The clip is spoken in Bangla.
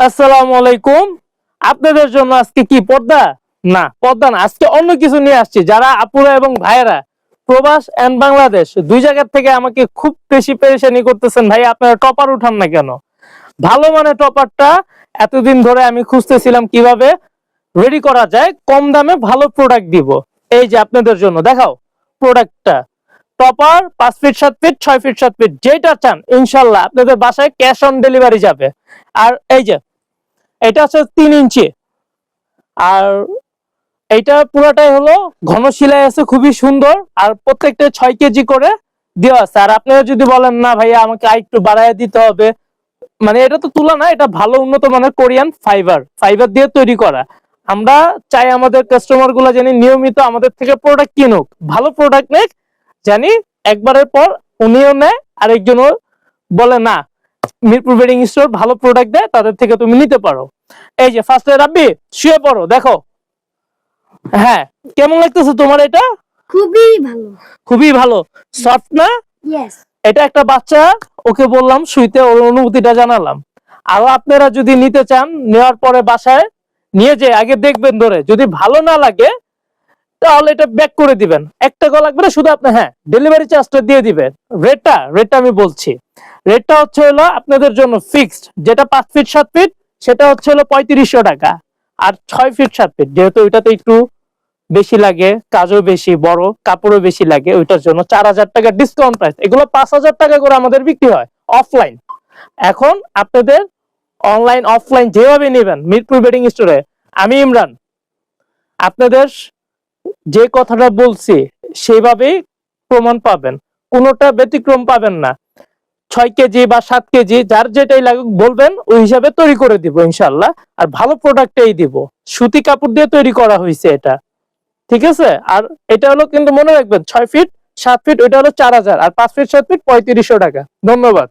আসসালামু আলাইকুম। আপনাদের জন্য আজকে কি পর্দা না, পর্দা না, আজকে অন্য কিছু নিয়ে আসছি। যারা আপুরা এবং ভাইয়েরা প্রবাস এন্ড বাংলাদেশ দুই জায়গা থেকে আমাকে খুব বেশি পেরেশানি করতেছেন, ভাই আপনারা টপার উঠান না কেন? ভালো মানে টপারটা এতদিন ধরে আমি খুঁজতেছিলাম কিভাবে রেডি করা যায়, কম দামে ভালো প্রোডাক্ট দিব। এই যে আপনাদের জন্য দেখাও প্রোডাক্টটা। Topper 5 feet 7 feet 6 feet 7 feet যেটা চান ইনশাল্লাহ আপনাদের বাসায় ক্যাশ অন ডেলিভারি যাবে। আর এই যে এটা হচ্ছে 3 ইঞ্চি, আর এইটা পুরাটাই হলো ঘন শিলাই আছে, খুবই সুন্দর। আর প্রত্যেকটা 6 কেজি করে দেওয়া আছে। আর আপনারা যদি বলেন না ভাইয়া আমাকে একটু বাড়ায় দিতে হবে, মানে এটা তো তুলা না, এটা ভালো উন্নত মানের কোরিয়ান ফাইবার দিয়ে তৈরি করা। আমরা চাই আমাদের কাস্টমার গুলা জানি নিয়মিত আমাদের থেকে প্রোডাক্ট কিনুক, ভালো প্রোডাক্ট নেক, জানি একবারের পর উনিও নেয় আরেকজনও বলে না মিরপুর বেডিং স্টোর ভালো প্রোডাক্ট দেয়, তাদের থেকে তুমি নিতে পারো। এই যে ফার্স্টে রাব্বি শুয়ে পড়ো, দেখো। হ্যাঁ, কেমন লাগতেছে তোমার এটা? খুবই ভালো। খুবই ভালো, সফট না? ইয়েস। এটা একটা বাচ্চা, ওকে বললাম শুইতে, ওর অনুভূতিটা জানালাম। আর আপনারা যদি নিতে চান, নেওয়ার পরে বাসায় নিয়ে যে আগে দেখবেন ধরে, যদি ভালো না লাগে তাহলে এটা ব্যাক করে দিবেন। 1 টাকা লাগবে না, শুধু আপনি হ্যাঁ ডেলিভারি চার্জটা দিয়ে দিবেন। রেটটা আমি বলছি, রেটটা হচ্ছে হলো আপনাদের জন্য ফিক্সড। যেটা 5 ফিট 7 ফিট সেটা হচ্ছে হলো 3500 টাকা। আর 6 ফিট 7 ফিট যেহেতু ওইটাতে একটু বেশি লাগে, কাজও বেশি, বড় কাপড়ও বেশি লাগে, ওইটার জন্য 4000 টাকা ডিসকাউন্ট প্রাইস। এগুলো 5000 টাকা করে আমাদের বিক্রি হয় অফলাইন। এখন আপনাদের অনলাইন অফলাইন যেভাবে নেবেন মিরপুর বেডিং স্টোরে, আমি ইমরান আপনাদের যে কথাটা বলছি সেইভাবেই প্রমাণ পাবেন, কোনোটা ব্যতিক্রম পাবেন না। 6 কেজি বা 7 কেজি যার যেটাই লাগুক বলবেন, ওই হিসাবে তৈরি করে দিব ইনশাল্লাহ। আর ভালো প্রোডাক্টই দিব, সুতি কাপড় দিয়ে তৈরি করা হয়েছে এটা, ঠিক আছে? আর এটা হলো কিন্তু মনে রাখবেন 6 ফিট 7 ফিট ওইটা হলো 4000, আর 5 ফিট 7 ফিট 3500 টাকা। ধন্যবাদ।